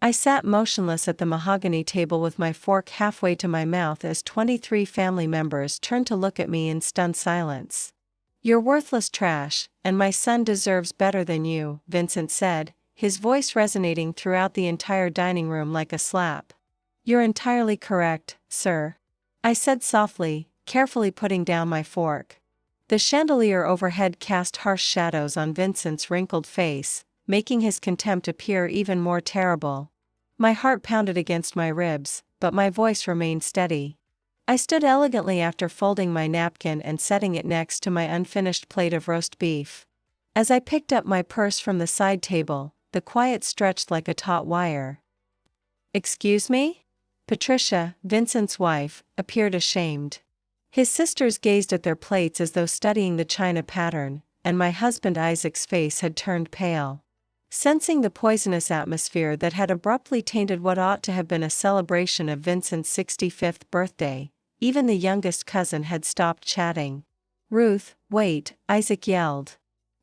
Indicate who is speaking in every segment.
Speaker 1: I sat motionless at the mahogany table with my fork halfway to my mouth as 23 family members turned to look at me in stunned silence. "You're worthless trash, and my son deserves better than you," Vincent said, his voice resonating throughout the entire dining room like a slap. "You're entirely correct, sir," I said softly, carefully putting down my fork. The chandelier overhead cast harsh shadows on Vincent's wrinkled face, making his contempt appear even more terrible. My heart pounded against my ribs, but my voice remained steady. I stood elegantly after folding my napkin and setting it next to my unfinished plate of roast beef. As I picked up my purse from the side table, the quiet stretched like a taut wire. "Excuse me?" Patricia, Vincent's wife, appeared ashamed. His sisters gazed at their plates as though studying the china pattern, and my husband Isaac's face had turned pale. Sensing the poisonous atmosphere that had abruptly tainted what ought to have been a celebration of Vincent's 65th birthday, even the youngest cousin had stopped chatting. "Ruth, wait," Isaac yelled.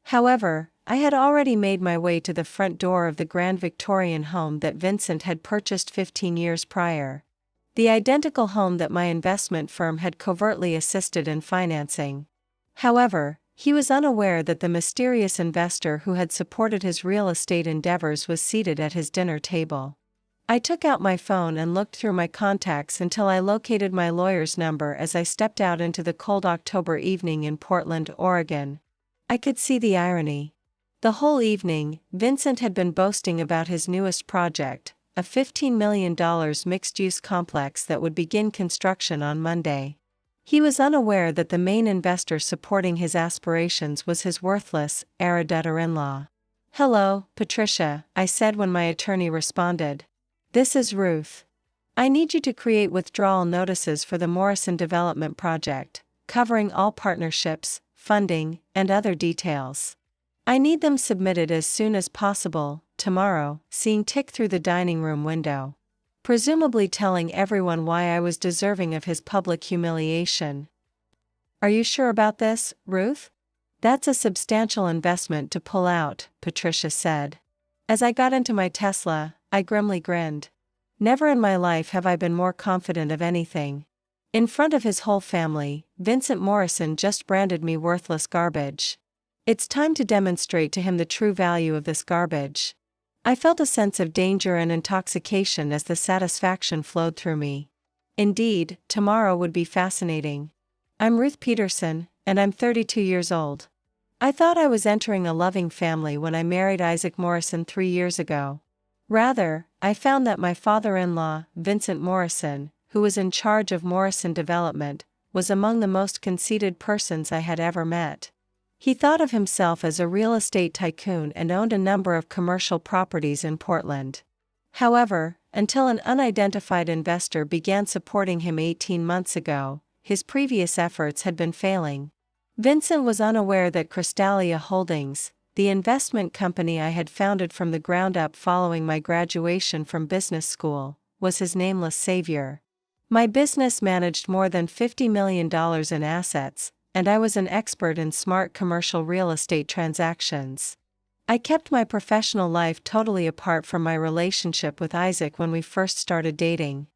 Speaker 1: However, I had already made my way to the front door of the grand Victorian home that Vincent had purchased 15 years prior. The identical home that my investment firm had covertly assisted in financing. However, he was unaware that the mysterious investor who had supported his real estate endeavors was seated at his dinner table. I took out my phone and looked through my contacts until I located my lawyer's number as I stepped out into the cold October evening in Portland, Oregon. I could see the irony. The whole evening, Vincent had been boasting about his newest project, a $15 million mixed-use complex that would begin construction on Monday. He was unaware that the main investor supporting his aspirations was his worthless, heir daughter-in-law. "Hello, Patricia," I said when my attorney responded. "This is Ruth. I need you to create withdrawal notices for the Morrison Development Project, covering all partnerships, funding, and other details. I need them submitted as soon as possible, tomorrow," seeing tick through the dining room window. Presumably telling everyone why I was deserving of his public humiliation. "Are you sure about this, Ruth? That's a substantial investment to pull out," Patricia said. As I got into my Tesla, I grimly grinned. Never in my life have I been more confident of anything. In front of his whole family, Vincent Morrison just branded me worthless garbage. It's time to demonstrate to him the true value of this garbage. I felt a sense of danger and intoxication as the satisfaction flowed through me. Indeed, tomorrow would be fascinating. I'm Ruth Peterson, and I'm 32 years old. I thought I was entering a loving family when I married Isaac Morrison 3 years ago. Rather, I found that my father-in-law, Vincent Morrison, who was in charge of Morrison Development, was among the most conceited persons I had ever met. He thought of himself as a real estate tycoon and owned a number of commercial properties in Portland. However, until an unidentified investor began supporting him 18 months ago, his previous efforts had been failing. Vincent was unaware that Cristalia Holdings, the investment company I had founded from the ground up following my graduation from business school, was his nameless savior. My business managed more than $50 million in assets, and I was an expert in smart commercial real estate transactions. I kept my professional life totally apart from my relationship with Isaac when we first started dating.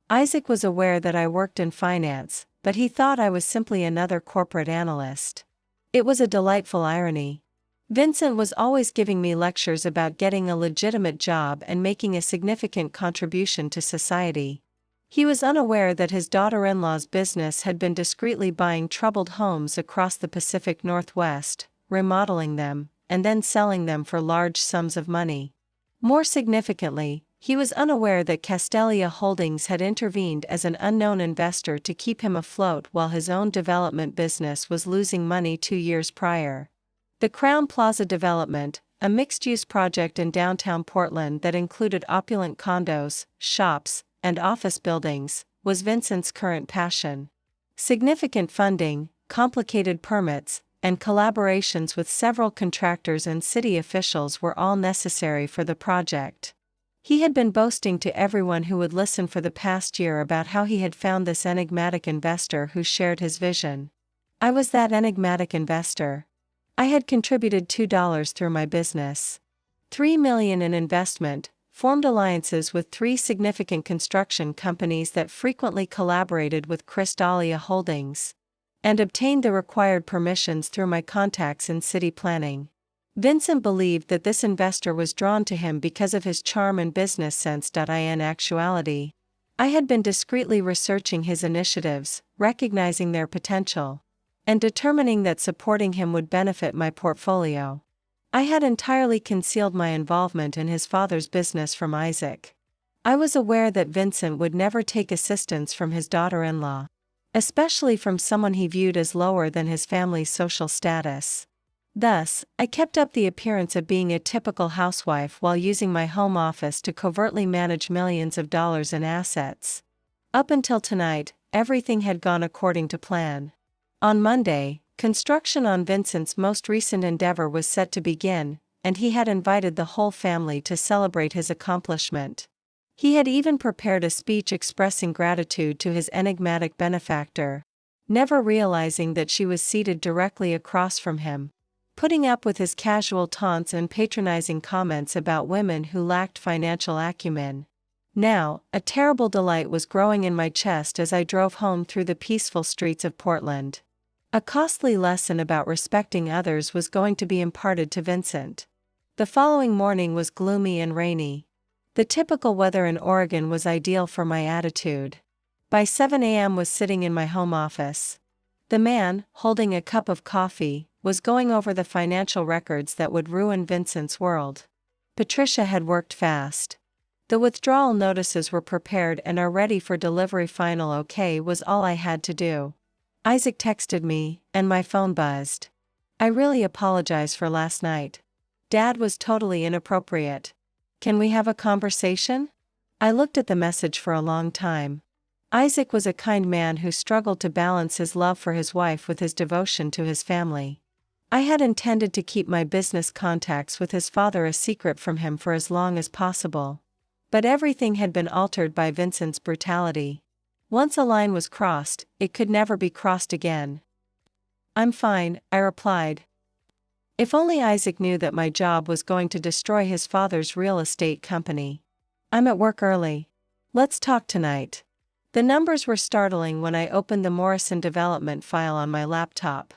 Speaker 1: Isaac was aware that I worked in finance, but he thought I was simply another corporate analyst. It was a delightful irony. Vincent was always giving me lectures about getting a legitimate job and making a significant contribution to society. He was unaware that his daughter-in-law's business had been discreetly buying troubled homes across the Pacific Northwest, remodeling them, and then selling them for large sums of money. More significantly, he was unaware that Cristalia Holdings had intervened as an unknown investor to keep him afloat while his own development business was losing money 2 years prior. The Crown Plaza development, a mixed-use project in downtown Portland that included opulent condos, shops, and office buildings, was Vincent's current passion. Significant funding, complicated permits, and collaborations with several contractors and city officials were all necessary for the project. He had been boasting to everyone who would listen for the past year about how he had found this enigmatic investor who shared his vision. I was that enigmatic investor. I had contributed $2 through my business. $3 million in investment, formed alliances with 3 significant construction companies that frequently collaborated with Cristalia Holdings, and obtained the required permissions through my contacts in city planning. Vincent believed that this investor was drawn to him because of his charm and business sense. In actuality, I had been discreetly researching his initiatives, recognizing their potential, and determining that supporting him would benefit my portfolio. I had entirely concealed my involvement in his father's business from Isaac. I was aware that Vincent would never take assistance from his daughter-in-law, especially from someone he viewed as lower than his family's social status. Thus, I kept up the appearance of being a typical housewife while using my home office to covertly manage millions of dollars in assets. Up until tonight, everything had gone according to plan. On Monday, construction on Vincent's most recent endeavor was set to begin, and he had invited the whole family to celebrate his accomplishment. He had even prepared a speech expressing gratitude to his enigmatic benefactor, never realizing that she was seated directly across from him, putting up with his casual taunts and patronizing comments about women who lacked financial acumen. Now, a terrible delight was growing in my chest as I drove home through the peaceful streets of Portland. A costly lesson about respecting others was going to be imparted to Vincent. The following morning was gloomy and rainy. The typical weather in Oregon was ideal for my attitude. By 7 a.m. was sitting in my home office. The man, holding a cup of coffee, was going over the financial records that would ruin Vincent's world. Patricia had worked fast. The withdrawal notices were prepared and are ready for delivery. Final okay was all I had to do. Isaac texted me, and my phone buzzed. I really apologize for last night. Dad was totally inappropriate. Can we have a conversation? I looked at the message for a long time. Isaac was a kind man who struggled to balance his love for his wife with his devotion to his family. I had intended to keep my business contacts with his father a secret from him for as long as possible. But everything had been altered by Vincent's brutality. Once a line was crossed, it could never be crossed again. I'm fine, I replied. If only Isaac knew that my job was going to destroy his father's real estate company. I'm at work early. Let's talk tonight. The numbers were startling when I opened the Morrison development file on my laptop.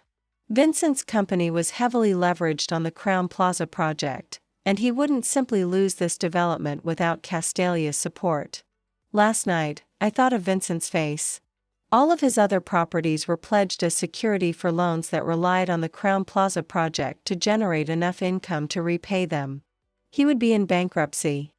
Speaker 1: Vincent's company was heavily leveraged on the Crown Plaza project, and he wouldn't simply lose this development without Castalia's support. Last night, I thought of Vincent's face. All of his other properties were pledged as security for loans that relied on the Crown Plaza project to generate enough income to repay them. He would be in bankruptcy.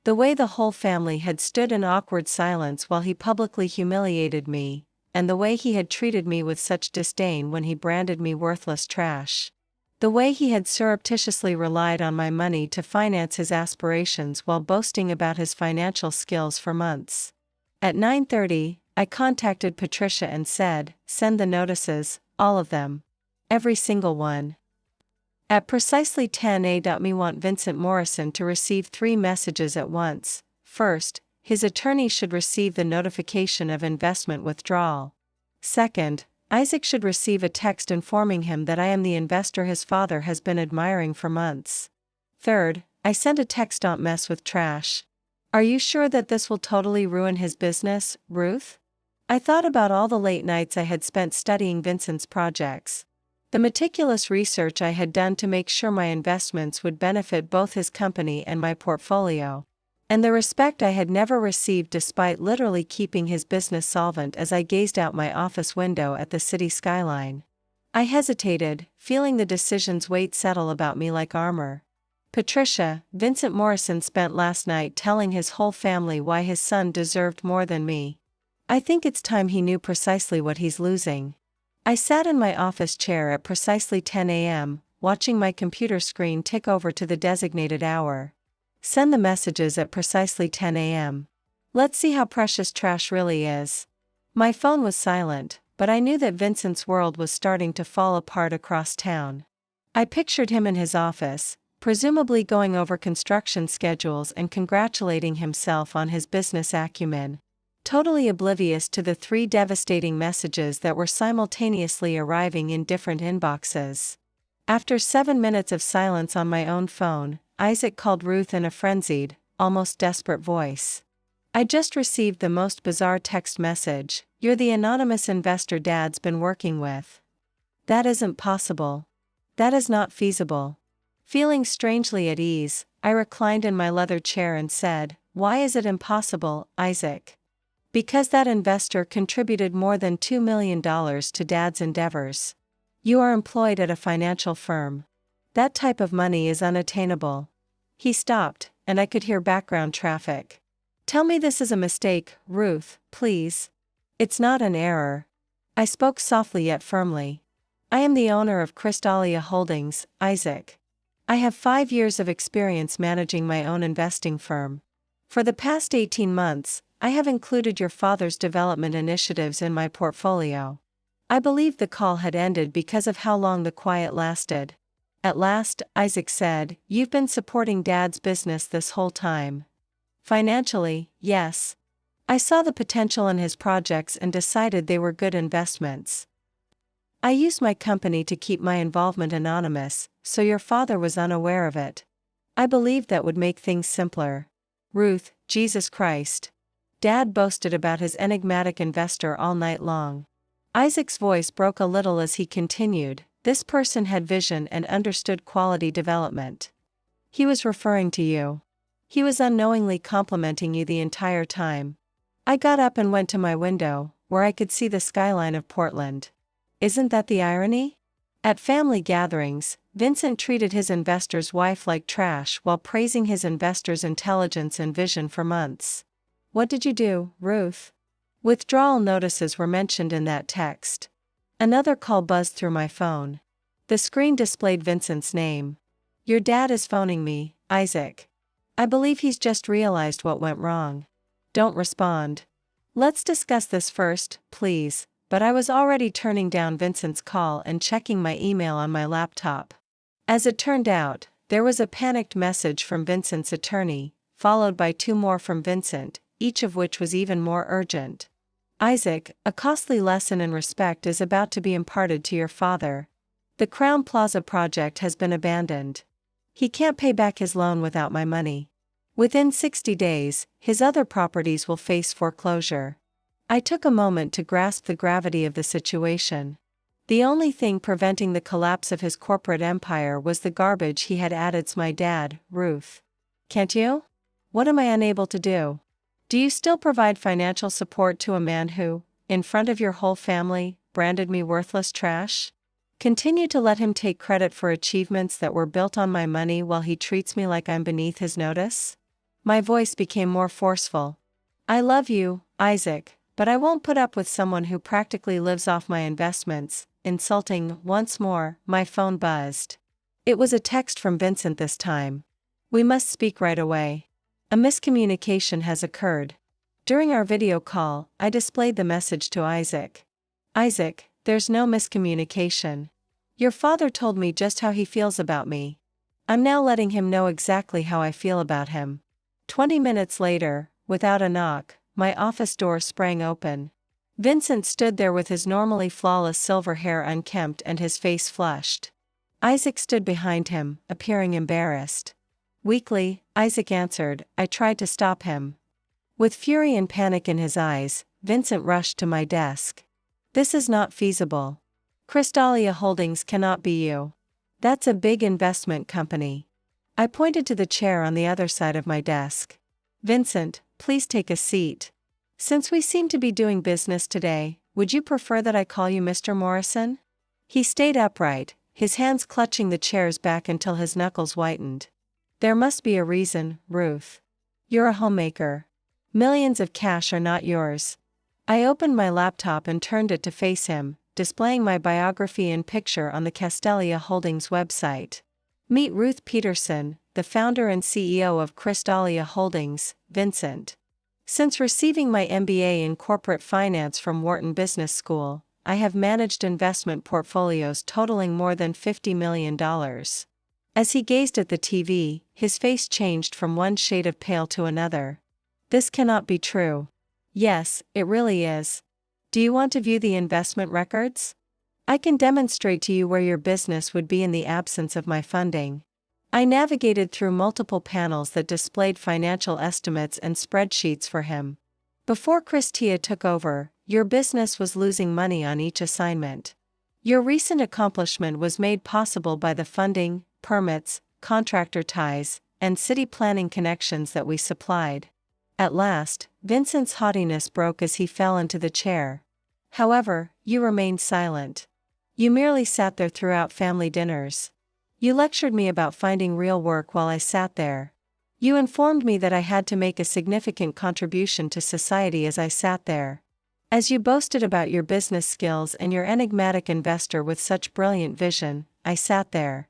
Speaker 1: The way the whole family had stood in awkward silence while he publicly humiliated me, and the way he had treated me with such disdain when he branded me worthless trash. The way he had surreptitiously relied on my money to finance his aspirations while boasting about his financial skills for months. At 9:30, I contacted Patricia and said, "Send the notices, all of them. Every single one." At precisely 10 a.m. we want Vincent Morrison to receive 3 messages at once. First, his attorney should receive the notification of investment withdrawal. Second, Isaac should receive a text informing him that I am the investor his father has been admiring for months. Third, I sent a text, "Don't mess with trash. Are you sure that this will totally ruin his business, Ruth?" I thought about all the late nights I had spent studying Vincent's projects, the meticulous research I had done to make sure my investments would benefit both his company and my portfolio, and the respect I had never received despite literally keeping his business solvent as I gazed out my office window at the city skyline. I hesitated, feeling the decision's weight settle about me like armor. Patricia, Vincent Morrison spent last night telling his whole family why his son deserved more than me. I think it's time he knew precisely what he's losing. I sat in my office chair at precisely 10 a.m., watching my computer screen tick over to the designated hour. Send the messages at precisely 10 a.m. Let's see how precious trash really is. My phone was silent, but I knew that Vincent's world was starting to fall apart across town. I pictured him in his office, presumably going over construction schedules and congratulating himself on his business acumen, totally oblivious to the 3 devastating messages that were simultaneously arriving in different inboxes. After 7 minutes of silence on my own phone, Isaac called Ruth in a frenzied, almost desperate voice. I just received the most bizarre text message. You're the anonymous investor Dad's been working with. That isn't possible. That is not feasible. Feeling strangely at ease, I reclined in my leather chair and said, "Why is it impossible, Isaac?" "Because that investor contributed more than $2 million to Dad's endeavors. You are employed at a financial firm. That type of money is unattainable." He stopped, and I could hear background traffic. "Tell me this is a mistake, Ruth, please." "It's not an error." I spoke softly yet firmly. "I am the owner of Cristalia Holdings, Isaac. I have 5 years of experience managing my own investing firm. For the past 18 months, I have included your father's development initiatives in my portfolio." I believed the call had ended because of how long the quiet lasted. At last, Isaac said, "You've been supporting Dad's business this whole time." "Financially, yes. I saw the potential in his projects and decided they were good investments. I used my company to keep my involvement anonymous, so your father was unaware of it. I believed that would make things simpler." "Ruth, Jesus Christ." Dad boasted about his enigmatic investor all night long. Isaac's voice broke a little as he continued, "This person had vision and understood quality development. He was referring to you. He was unknowingly complimenting you the entire time." I got up and went to my window, where I could see the skyline of Portland. Isn't that the irony? At family gatherings, Vincent treated his investor's wife like trash while praising his investor's intelligence and vision for months. "What did you do, Ruth?" Withdrawal notices were mentioned in that text. Another call buzzed through my phone. The screen displayed Vincent's name. "Your dad is phoning me, Isaac. I believe he's just realized what went wrong." "Don't respond. Let's discuss this first, please," but I was already turning down Vincent's call and checking my email on my laptop. As it turned out, there was a panicked message from Vincent's attorney, followed by 2 more from Vincent, each of which was even more urgent. "Isaac, a costly lesson in respect is about to be imparted to your father. The Crown Plaza project has been abandoned. He can't pay back his loan without my money. Within 60 days, his other properties will face foreclosure." I took a moment to grasp the gravity of the situation. The only thing preventing the collapse of his corporate empire was the garbage he had added to my dad, Ruth. "Can't you? What am I unable to do? Do you still provide financial support to a man who, in front of your whole family, branded me worthless trash? Continue to let him take credit for achievements that were built on my money while he treats me like I'm beneath his notice?" My voice became more forceful. "I love you, Isaac, but I won't put up with someone who practically lives off my investments." Insulting. Once more, my phone buzzed. It was a text from Vincent this time. "We must speak right away. A miscommunication has occurred." During our video call, I displayed the message to Isaac. "Isaac, there's no miscommunication. Your father told me just how he feels about me. I'm now letting him know exactly how I feel about him." 20 minutes later, without a knock, my office door sprang open. Vincent stood there with his normally flawless silver hair unkempt and his face flushed. Isaac stood behind him, appearing embarrassed. Weakly, Isaac answered. I tried to stop him. With fury and panic in his eyes, Vincent rushed to my desk. "This is not feasible. Cristalia Holdings cannot be you. That's a big investment company." I pointed to the chair on the other side of my desk. "Vincent, please take a seat. Since we seem to be doing business today, would you prefer that I call you Mr. Morrison?" He stayed upright, his hands clutching the chair's back until his knuckles whitened. "There must be a reason, Ruth. You're a homemaker. Millions of cash are not yours." I opened my laptop and turned it to face him, displaying my biography and picture on the Cristalia Holdings website. "Meet Ruth Peterson, the founder and CEO of Cristalia Holdings, Vincent. Since receiving my MBA in corporate finance from Wharton Business School, I have managed investment portfolios totaling more than $50 million. As he gazed at the TV, his face changed from one shade of pale to another. "This cannot be true." "Yes, it really is. Do you want to view the investment records? I can demonstrate to you where your business would be in the absence of my funding." I navigated through multiple panels that displayed financial estimates and spreadsheets for him. Before Cristalia took over, your business was losing money on each assignment. Your recent accomplishment was made possible by the funding, permits, contractor ties, and city planning connections that we supplied. At last, Vincent's haughtiness broke as he fell into the chair. However, you remained silent. You merely sat there throughout family dinners. You lectured me about finding real work while I sat there. You informed me that I had to make a significant contribution to society as I sat there. As you boasted about your business skills and your enigmatic investor with such brilliant vision, I sat there.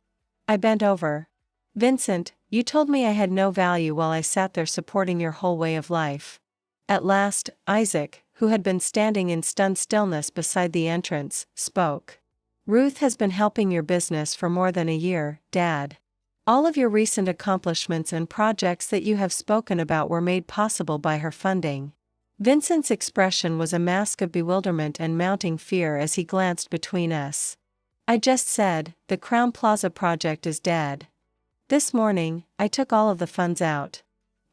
Speaker 1: I bent over. Vincent, you told me I had no value while I sat there supporting your whole way of life. At last, Isaac, who had been standing in stunned stillness beside the entrance, spoke. Ruth has been helping your business for more than a year, Dad. All of your recent accomplishments and projects that you have spoken about were made possible by her funding. Vincent's expression was a mask of bewilderment and mounting fear as he glanced between us. I just said, the Crown Plaza project is dead. This morning, I took all of the funds out.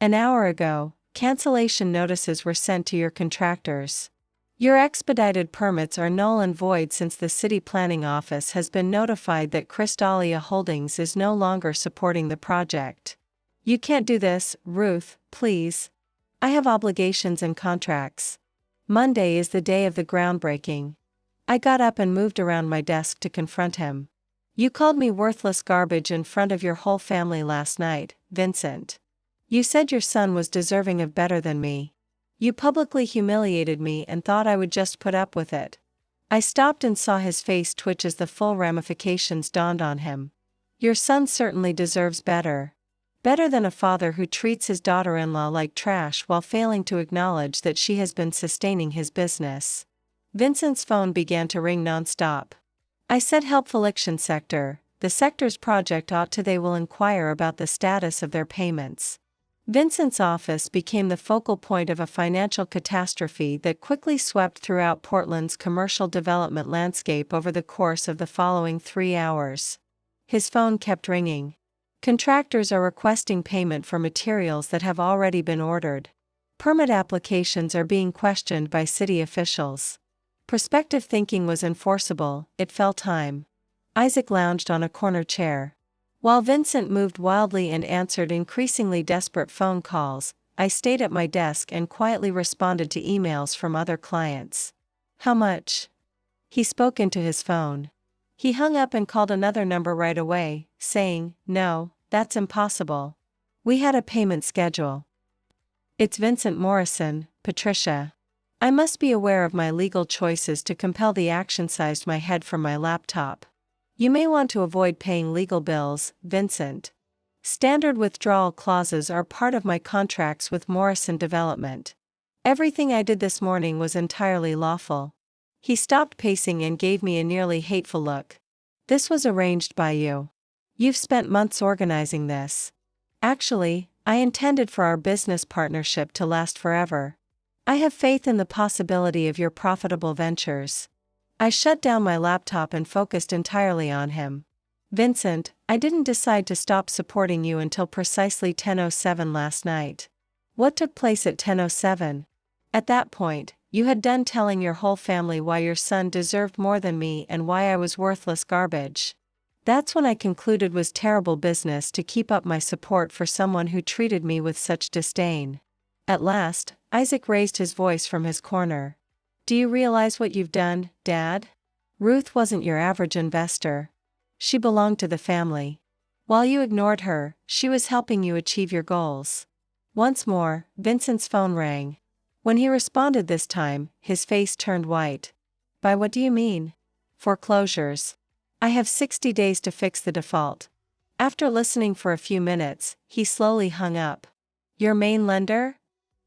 Speaker 1: An hour ago, cancellation notices were sent to your contractors. Your expedited permits are null and void since the City Planning Office has been notified that Cristalia Holdings is no longer supporting the project. You can't do this, Ruth, please. I have obligations and contracts. Monday is the day of the groundbreaking. I got up and moved around my desk to confront him. You called me worthless garbage in front of your whole family last night, Vincent. You said your son was deserving of better than me. You publicly humiliated me and thought I would just put up with it. I stopped and saw his face twitch as the full ramifications dawned on him. Your son certainly deserves better. Better than a father who treats his daughter-in-law like trash while failing to acknowledge that she has been sustaining his business. Vincent's phone began to ring non-stop. I said helpful action sector, the sector's project they will inquire about the status of their payments. Vincent's office became the focal point of a financial catastrophe that quickly swept throughout Portland's commercial development landscape over the course of the following 3 hours. His phone kept ringing. Contractors are requesting payment for materials that have already been ordered. Permit applications are being questioned by city officials. Prospective thinking was enforceable, it fell time. Isaac lounged on a corner chair. While Vincent moved wildly and answered increasingly desperate phone calls, I stayed at my desk and quietly responded to emails from other clients. How much? He spoke into his phone. He hung up and called another number right away, saying, No, that's impossible. We had a payment schedule. It's Vincent Morrison, Patricia. I must be aware of my legal choices to compel the action. Sized my head from my laptop. You may want to avoid paying legal bills, Vincent. Standard withdrawal clauses are part of my contracts with Morrison Development. Everything I did this morning was entirely lawful. He stopped pacing and gave me a nearly hateful look. This was arranged by you. You've spent months organizing this. Actually, I intended for our business partnership to last forever. I have faith in the possibility of your profitable ventures. I shut down my laptop and focused entirely on him. Vincent, I didn't decide to stop supporting you until precisely 10:07 last night. What took place at 10:07? At that point, you had done telling your whole family why your son deserved more than me and why I was worthless garbage. That's when I concluded was terrible business to keep up my support for someone who treated me with such disdain. At last, Isaac raised his voice from his corner. Do you realize what you've done, Dad? Ruth wasn't your average investor. She belonged to the family. While you ignored her, she was helping you achieve your goals. Once more, Vincent's phone rang. When he responded this time, his face turned white. By what do you mean? Foreclosures. I have 60 days to fix the default. After listening for a few minutes, he slowly hung up. Your main lender?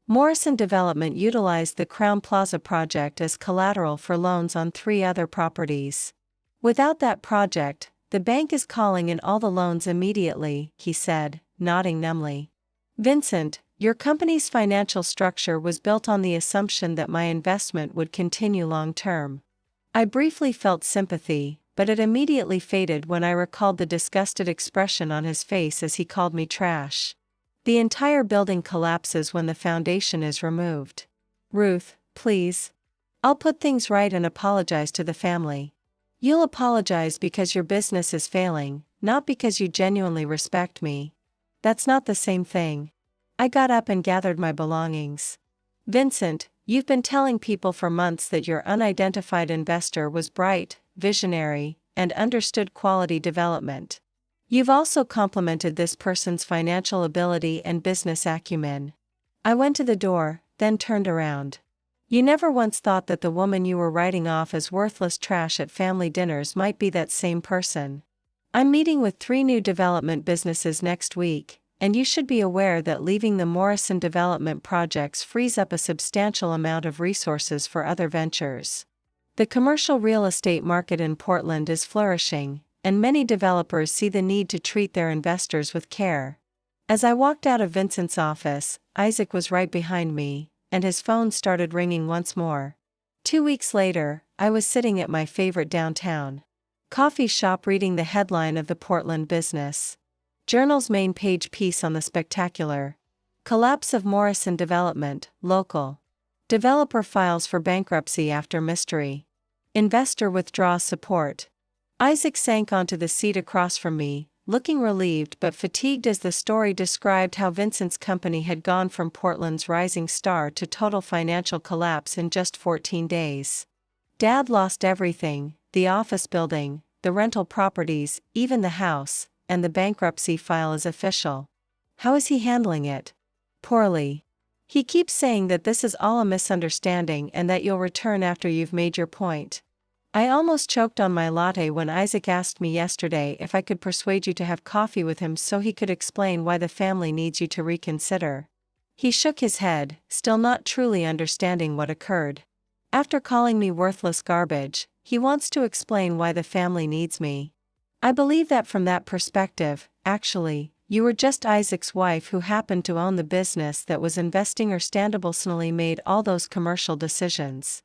Speaker 1: Morrison Development utilized the Crown Plaza project as collateral for loans on 3 other properties. Without that project, the bank is calling in all the loans immediately, he said, nodding numbly. Vincent, your company's financial structure was built on the assumption that my investment would continue long term. I briefly felt sympathy, but it immediately faded when I recalled the disgusted expression on his face as he called me trash. The entire building collapses when the foundation is removed. Ruth, please. I'll put things right and apologize to the family. You'll apologize because your business is failing, not because you genuinely respect me. That's not the same thing. I got up and gathered my belongings. Vincent, you've been telling people for months that your unidentified investor was bright, visionary, and understood quality development. You've also complimented this person's financial ability and business acumen. I went to the door, then turned around. You never once thought that the woman you were writing off as worthless trash at family dinners might be that same person. I'm meeting with 3 new development businesses next week, and you should be aware that leaving the Morrison development projects frees up a substantial amount of resources for other ventures. The commercial real estate market in Portland is flourishing, and many developers see the need to treat their investors with care. As I walked out of Vincent's office, Isaac was right behind me, and his phone started ringing once more. 2 weeks later, I was sitting at my favorite downtown coffee shop reading the headline of the Portland Business Journal's main page piece on the spectacular collapse of Morrison Development, local. Developer files for bankruptcy after mystery. Investor withdraws support. Isaac sank onto the seat across from me, looking relieved but fatigued as the story described how Vincent's company had gone from Portland's rising star to total financial collapse in just 14 days. Dad lost everything, the office building, the rental properties, even the house, and the bankruptcy file is official. How is he handling it? Poorly. He keeps saying that this is all a misunderstanding and that you'll return after you've made your point. I almost choked on my latte when Isaac asked me yesterday if I could persuade you to have coffee with him so he could explain why the family needs you to reconsider. He shook his head, still not truly understanding what occurred. After calling me worthless garbage, he wants to explain why the family needs me. I believe that from that perspective, actually, you were just Isaac's wife who happened to own the business that was investing or standably made all those commercial decisions.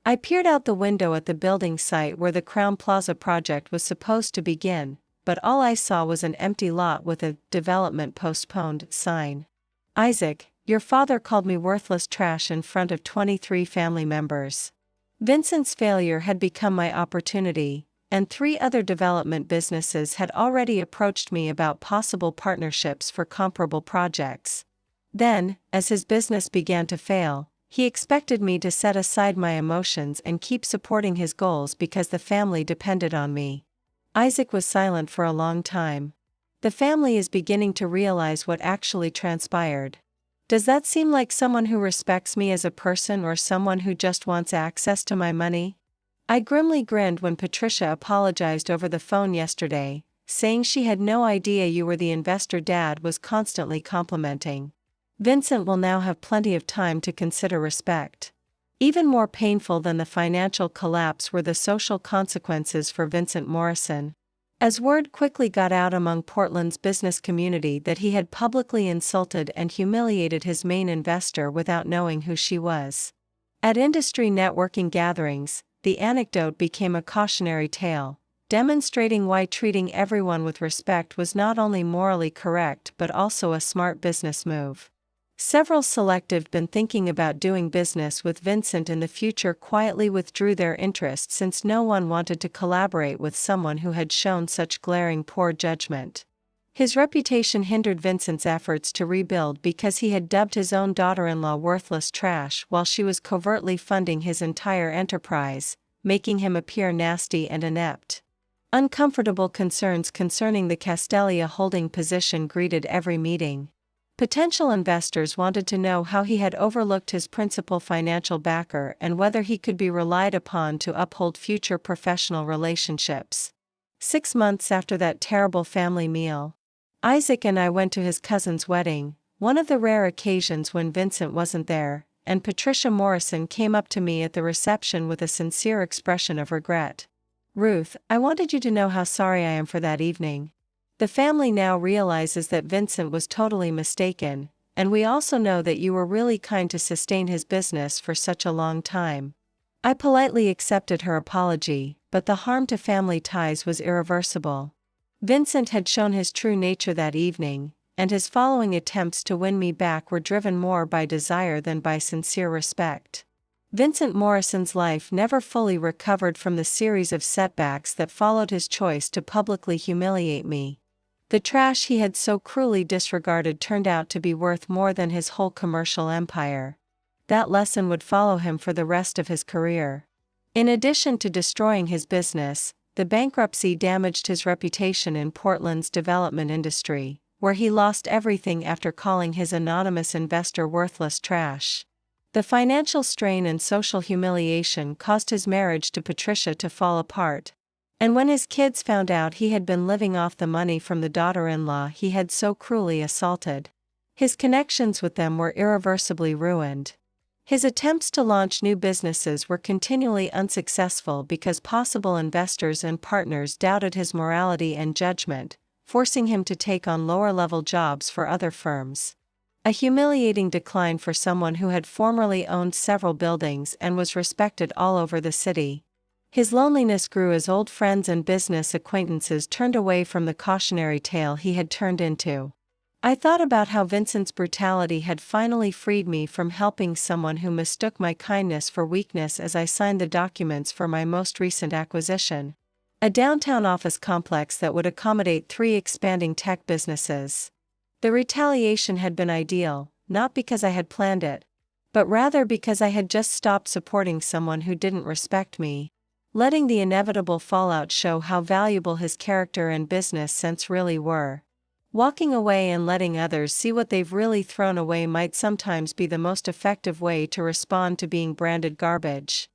Speaker 1: I peered out the window at the building site where the Crown Plaza project was supposed to begin, but all I saw was an empty lot with a "development postponed" sign. Isaac, your father called me worthless trash in front of 23 family members. Vincent's failure had become my opportunity, and 3 other development businesses had already approached me about possible partnerships for comparable projects. Then, as his business began to fail, he expected me to set aside my emotions and keep supporting his goals because the family depended on me. Isaac was silent for a long time. The family is beginning to realize what actually transpired. Does that seem like someone who respects me as a person or someone who just wants access to my money? I grimly grinned when Patricia apologized over the phone yesterday, saying she had no idea you were the investor Dad was constantly complimenting. Vincent will now have plenty of time to consider respect. Even more painful than the financial collapse were the social consequences for Vincent Morrison. As word quickly got out among Portland's business community that he had publicly insulted and humiliated his main investor without knowing who she was. At industry networking gatherings, the anecdote became a cautionary tale, demonstrating why treating everyone with respect was not only morally correct but also a smart business move. Several selectives been thinking about doing business with Vincent in the future quietly withdrew their interest since no one wanted to collaborate with someone who had shown such glaring poor judgment. His reputation hindered Vincent's efforts to rebuild because he had dubbed his own daughter-in-law worthless trash while she was covertly funding his entire enterprise, making him appear nasty and inept. Uncomfortable concerns concerning the Cristalia Holdings position greeted every meeting. Potential investors wanted to know how he had overlooked his principal financial backer and whether he could be relied upon to uphold future professional relationships. 6 months after that terrible family meal, Isaac and I went to his cousin's wedding, one of the rare occasions when Vincent wasn't there, and Patricia Morrison came up to me at the reception with a sincere expression of regret. Ruth, I wanted you to know how sorry I am for that evening. The family now realizes that Vincent was totally mistaken, and we also know that you were really kind to sustain his business for such a long time. I politely accepted her apology, but the harm to family ties was irreversible. Vincent had shown his true nature that evening, and his following attempts to win me back were driven more by desire than by sincere respect. Vincent Morrison's life never fully recovered from the series of setbacks that followed his choice to publicly humiliate me. The trash he had so cruelly disregarded turned out to be worth more than his whole commercial empire. That lesson would follow him for the rest of his career. In addition to destroying his business, the bankruptcy damaged his reputation in Portland's development industry, where he lost everything after calling his anonymous investor worthless trash. The financial strain and social humiliation caused his marriage to Patricia to fall apart. And when his kids found out he had been living off the money from the daughter-in-law he had so cruelly assaulted, his connections with them were irreversibly ruined. His attempts to launch new businesses were continually unsuccessful because possible investors and partners doubted his morality and judgment, forcing him to take on lower-level jobs for other firms. A humiliating decline for someone who had formerly owned several buildings and was respected all over the city. His loneliness grew as old friends and business acquaintances turned away from the cautionary tale he had turned into. I thought about how Vincent's brutality had finally freed me from helping someone who mistook my kindness for weakness as I signed the documents for my most recent acquisition. A downtown office complex that would accommodate 3 expanding tech businesses. The retaliation had been ideal, not because I had planned it, but rather because I had just stopped supporting someone who didn't respect me, letting the inevitable fallout show how valuable his character and business sense really were. Walking away and letting others see what they've really thrown away might sometimes be the most effective way to respond to being branded garbage.